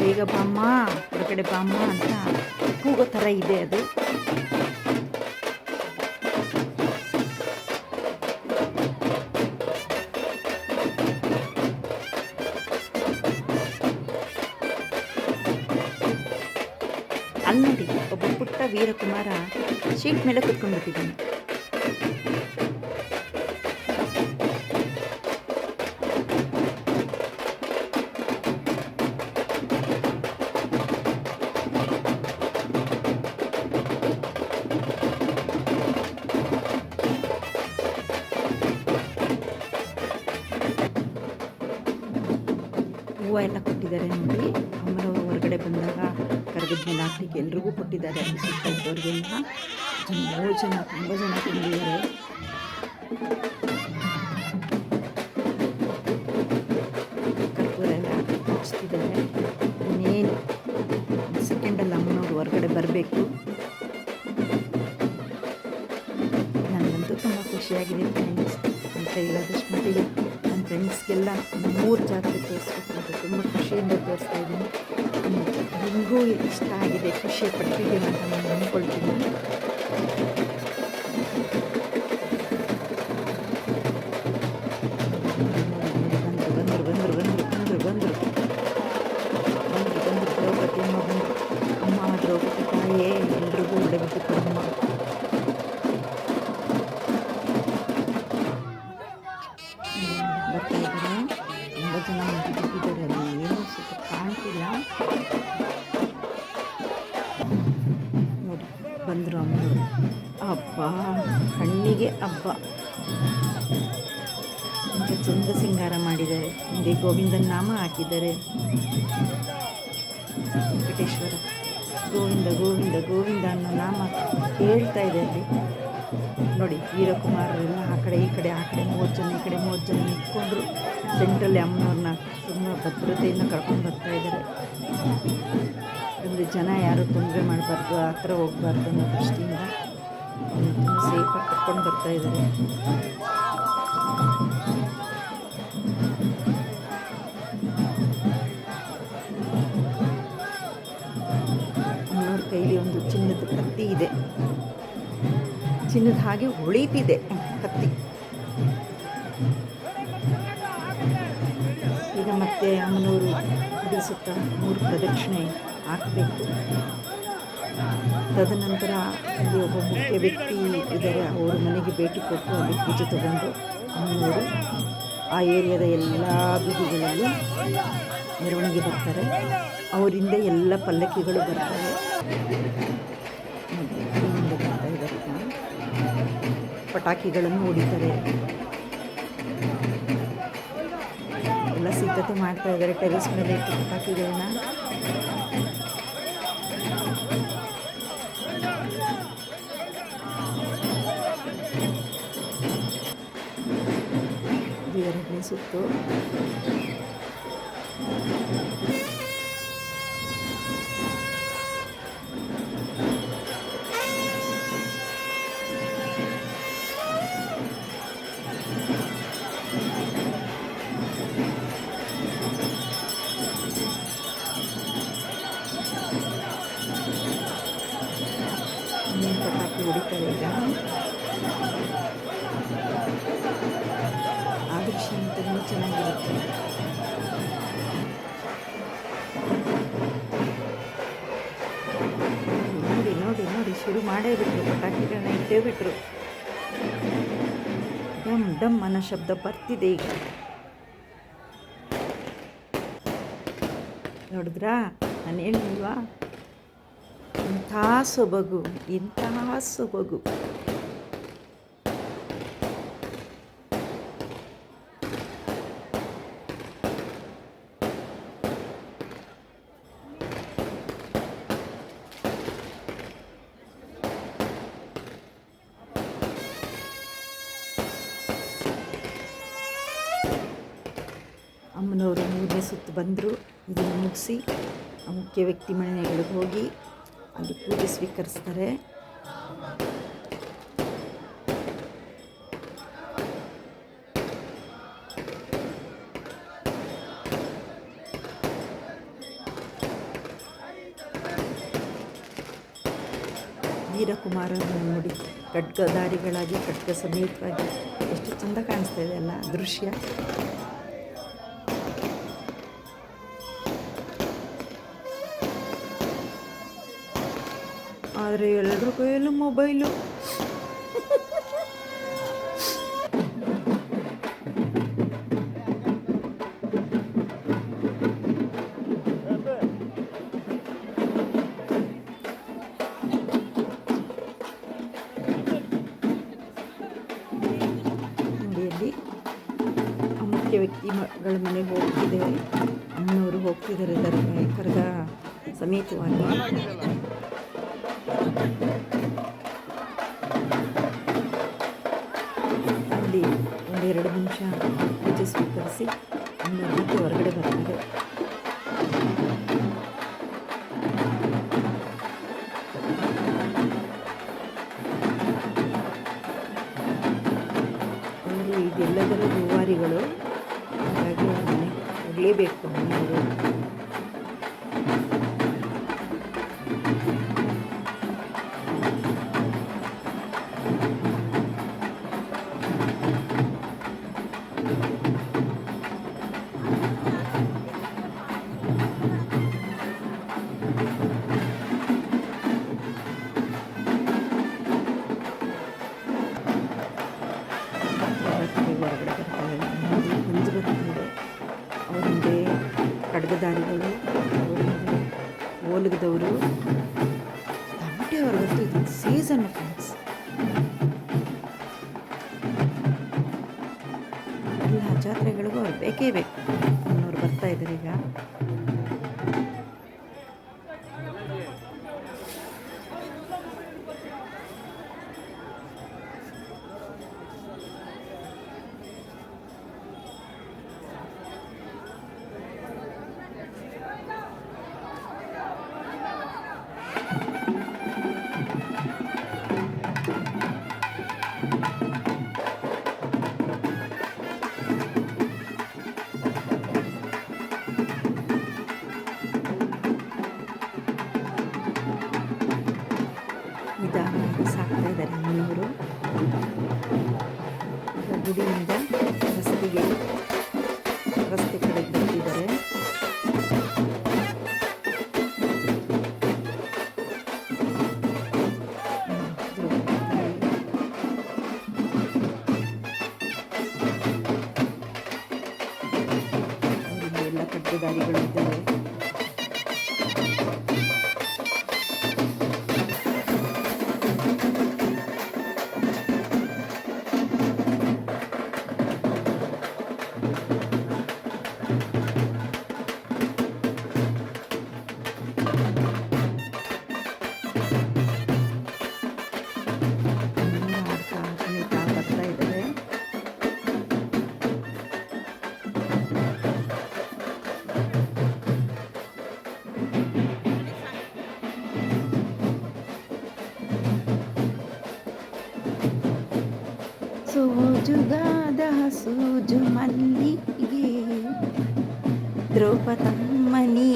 ಬೇಗ ಬಾಮ್ಮ ಹೊರಗಡೆ ಬಾಮ್ಮ ಅಂತ ಕೂಗೋ ಥರ ಇದೆ ಅದು. ಅಲ್ಲಿ ನೋಡಿ ಒಬ್ಬ ಪುಟ್ಟ ವೀರಕುಮಾರ ಶೀಟ್ ಮೇಲೆ ಕುತ್ಕೊಂಡ್ಬಿಟ್ಟಿದ್ದಾನೆ. ಹೂವು ಎಲ್ಲ ಕೊಟ್ಟಿದ್ದಾರೆ ನೋಡಿ. ಅಮ್ಮನವರು ಹೊರಗಡೆ ಬಂದಾಗ ಕರಗದ್ಮೇಲೆ ಹಾಕ್ಲಿಕ್ಕೆ ಎಲ್ರಿಗೂ ಕೊಟ್ಟಿದ್ದಾರೆ. ಅಲ್ಲಿ ಸುತ್ತ ಇದ್ದವ್ರಿಗೆಲ್ಲ ತುಂಬ ಜನ ತಿಂದಿದ್ದಾರೆ. ಕರ್ಪೂರ ಎಲ್ಲ ಹಚ್ತಿದ್ದಾರೆ. ಇನ್ನೇನು ಸೆಕೆಂಡಲ್ಲಿ ಅಮ್ಮನವರು ಹೊರಗಡೆ ಬರಬೇಕು. ನನಗಂತೂ ತುಂಬ ಖುಷಿಯಾಗಿದೆ ಫ್ರೆಂಡ್ಸ್. ಅಂತ ಹೇಳೋದಷ್ಟು ಮಟ್ಟಿಗೆ ನನ್ನ ಫ್ರೆಂಡ್ಸ್ಗೆಲ್ಲ 3 ಜಾತ್ರೆ ತೋರಿಸ್ಬೇಕು ಅಂತ ತುಂಬ ಖುಷಿಯಿಂದ ತೋರಿಸ್ತಾ ಇದ್ದೀನಿ. ನಿಮಗೂ ಇಷ್ಟ ಆಗಿದೆ, ಖುಷಿ ಪಟ್ಟಿದ್ದೀವಿ ಅಂತ ನಾನು ಅಂದ್ಕೊಳ್ತೀನಿ. ಬಂದರು ದ್ರೌಪದಿ ಅಮ್ಮ ಬಂದರು. ಅಮ್ಮ ದ್ರೌಪದಿ ತಾಯೇ ಎಲ್ರಿಗೂ ಒಳ್ಳೆಬಿಟ್ಟು ಕೊಡಮ್ಮ. ಬರ್ತಾ ಇದ್ದಾರೆ. ತುಂಬ ಜನ ಬಿಟ್ಟಿದ್ದಾರೆ. ಅಲ್ಲಿ ಏನೂ ಸ್ವಲ್ಪ ಕಾಣ್ತಿಲ್ಲ ನೋಡಿ. ಬಂದರು ಅಮ್ಮನವರು. ಹಬ್ಬ ಕಣ್ಣಿಗೆ ಹಬ್ಬ ಅಂತ ಚಂದ ಸಿಂಗಾರ ಮಾಡಿದ್ದಾರೆ. ಹಿಂದೆ ಗೋವಿಂದನ ನಾಮ ಹಾಕಿದ್ದಾರೆ. ವೆಂಕಟೇಶ್ವರ ಗೋವಿಂದ ಗೋವಿಂದ ಗೋವಿಂದ ಅನ್ನೋ ನಾಮ ಹೇಳ್ತಾ ಇದೆ ಅಲ್ಲಿ ನೋಡಿ. ವೀರಕುಮಾರರೆಲ್ಲ ಆ ಕಡೆ ಈ ಕಡೆ 30 ಜನ, ಈ ಕಡೆ 30 ಜನ ನಿಂತ್ಕೊಂಡ್ರು. ಸೆಂಟ್ರಲ್ಲಿ ಅಮ್ಮನವ್ರನ್ನ ತುಂಬ ಭದ್ರತೆಯಿಂದ ಕರ್ಕೊಂಡು ಬರ್ತಾ ಇದ್ದಾರೆ. ಅಂದರೆ ಜನ ಯಾರು ತೊಂದರೆ ಮಾಡಬಾರ್ದು, ಆ ಥರ ಹೋಗಬಾರ್ದು ಅನ್ನೋ ದೃಷ್ಟಿಯಿಂದ ತುಂಬ ಸೇಫಾಗಿ ಕರ್ಕೊಂಡು ಬರ್ತಾ ಇದ್ದಾರೆ. ಅಮ್ಮನವ್ರ ಕೈಲಿ ಒಂದು ಚಿನ್ನದ ಕತ್ತಿ ಇದೆ. ಚಿನ್ನದ ಹಾಗೆ ಹೊಳಿತಿದೆ ಕತ್ತಿ. ಈಗ ಮತ್ತೆ ಅಮ್ಮನವರು ಗುಡಿ ಸುತ್ತ 3 ಪ್ರದಕ್ಷಿಣೆ ಹಾಕಬೇಕು. ತದನಂತರ ಅಲ್ಲಿ ಒಬ್ಬ ಮುಖ್ಯ ವ್ಯಕ್ತಿ ಇದ್ದಾರೆ. ಅವರ ಮನೆಗೆ ಭೇಟಿ ಕೊಟ್ಟು ಅಲ್ಲಿ ಪೂಜೆ ತಗೊಂಡು ಅಮ್ಮನವರು ಆ ಏರಿಯಾದ ಎಲ್ಲ ಬೀದಿಗಳಲ್ಲಿ ಮೆರವಣಿಗೆ ಬರ್ತಾರೆ. ಅವರಿಂದ ಎಲ್ಲ ಪಲ್ಲಕ್ಕಿಗಳು ಬರ್ತಾರೆ. ಬರ್ತಾ ಇದ್ದಾರೆ. ಪಟಾಕಿಗಳನ್ನು ಹೊಡಿತಾರೆ. ಎಲ್ಲ ಸಿದ್ಧತೆ ಮಾಡ್ತಾ ಇದ್ದಾರೆ. ಟೆರೆಸ್ ಮೇಲೆ ಇಟ್ಟು ಪಟಾಕಿಗಳನ್ನ ದೇವರಿಗೆ ಸುತ್ತು ಪಟಾಕಿ ಹೊಡಿತಾರೆ. ಈಗ ಆ ದೃಶ್ಯ ತುಂಬ ಚೆನ್ನಾಗಿರುತ್ತೆ. ನೋಡಿ ನೋಡಿ ನೋಡಿ ಶುರು ಮಾಡೇ ಬಿಟ್ರು. ಪಟಾಕಿಗಳನ್ನ ಇಟ್ಟೇ ಬಿಟ್ರು. ಡಮ್ ಡಮ್ ಅನ್ನೋ ಶಬ್ದ ಬರ್ತಿದೆ ಈಗ. ನೋಡಿದ್ರಾ, ನಾನು ಹೇಳಿಲ್ವಾ, ಇಂಥ ಸೊಬಗು, ಇಂತಹ ಸೊಬಗು. ಅಮ್ಮನವರು 3ನೇ ಸುತ್ತು ಬಂದರು. ಇದನ್ನು ಮುಗಿಸಿ ಆ ಮುಖ್ಯ ವ್ಯಕ್ತಿ ಮನೆಗಳಿಗೆ ಹೋಗಿ ಅಲ್ಲಿ ಪೂಜೆ ಸ್ವೀಕರಿಸ್ತಾರೆ. ವೀರಕುಮಾರರು ನೋಡಿ ಖಡ್ಗಧಾರಿಗಳಾಗಿ ಖಡ್ಗ ಸಮೇತವಾಗಿ ಎಷ್ಟು ಚೆಂದ ಕಾಣಿಸ್ತಾ ಇದೆ ಅಲ್ಲ ದೃಶ್ಯ. ಆದರೆ ಎಲ್ಲರ ಕೈಯಲ್ಲೂ ಮೊಬೈಲು. ನೋಡಿ ಮುಖ್ಯ ವ್ಯಕ್ತಿಗಳ ಮನೆಗೆ ಹೋಗ್ತಿದ್ದೇವೆ. ಅಮ್ಮನವರು ಹೋಗ್ತಿದ್ದಾರೆ ಕರ್ಗ ಸಮೇತವಾಗಿ. ಅಲ್ಲಿ ಒಂದೆರಡು ನಿಮಿಷ ಪೂಜೆ ಸ್ವೀಕರಿಸಿ ಮತ್ತೆ ಹೊರಗಡೆ ಬರ್ತಾರೆ. ಅವರು ಇದೆಲ್ಲದರ ರೂವಾರಿಗಳು, ಹಾಗಾಗಿ ಮನೆ ಹೋಗಲೇಬೇಕು ಮನೆಯವರು. ಹೊರಗಡೆ ಬರ್ತಾರೆ, ಮಂಜು ಬರ್ತಿದೆ. ಅವರಿಂದೆ ಖಡ್ಗಧಾರಿಗಳು, ಅವರಿಂದೆ ಓಲಗದವರು, ತಮಟೆ ಅವ್ರಿಗಂತೂ ಇದು ಸೀಸನ್ ಫ್ರೆಂಡ್ಸ್. ಎಲ್ಲ ಜಾತ್ರೆಗಳಿಗೂ ಅವ್ರು ಬೇಕೇ ಬೇಕು. ಅವ್ರು ಬರ್ತಾ ಇದ್ದಾರೆ ಈಗ. ನಿಧಾನವಾಗಿ ಸಾಕ್ತಾ ಇದ್ದಾರೆ ಅಮ್ಮನವರು. ಗುಡಿಯಿಂದ ರಸ್ತೆ ಕಡೆಗೆ ಬರ್ತಿದ್ದಾರೆ. ಅವರಿಂದ ಎಲ್ಲ ಖಡ್ಗಧಾರಿಗಳು ಇದ್ದಾರೆ. ಬರ್ತಾ ಇದ್ದಾರೆ. ಸೋಜುಗಾದ ಸೂಜು ಮಲ್ಲಿಗೆ ದ್ರೌಪದಮ್ಮನಿ